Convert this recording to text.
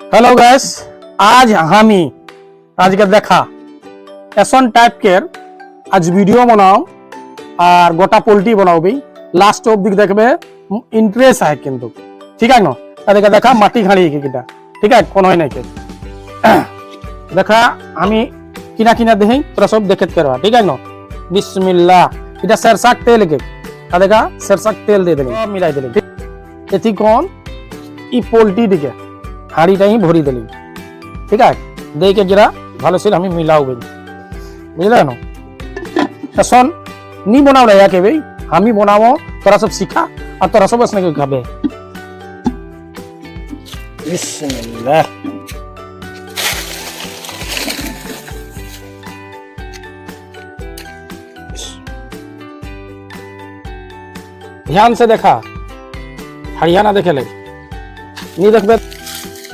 hello guys, आज हामी আজকে দেখা এসন টাইপকের আজ ভিডিও বানাও আর গোটা পোল্ট্রি বানাবি লাস্ট অবধি দেখবে ইন্টারেস্ট আছে কিন্তু ঠিক আছে না তাদেরকে দেখা মাটি খাড়িয়ে কিটা ঠিক আছে কোন হয় নাকি দেখা আমি কিনা কিনা দেখি তোরা সব দেখে করবা ঠিক আছে না বিসমিল্লাহ এটা सरसाक তেল কে তাদেরকা सरसाक তেল দিয়ে দিলি মিলাই দিলি এটি কোন ই পোল্ট্রি দিকে হাড়িটা হি ভরি দিলি ঠিক আছে দেখে জরা ভালো ছিল আমি মিলাও বুঝলে না এখন নি বানাও না একে ভাই আমি বানাবো তোরা সব শিখা আর তোরা সব আসনে খাবে বিসমিল্লাহ ध्यान से देखा हरियाणा देखे ले नहीं देखबे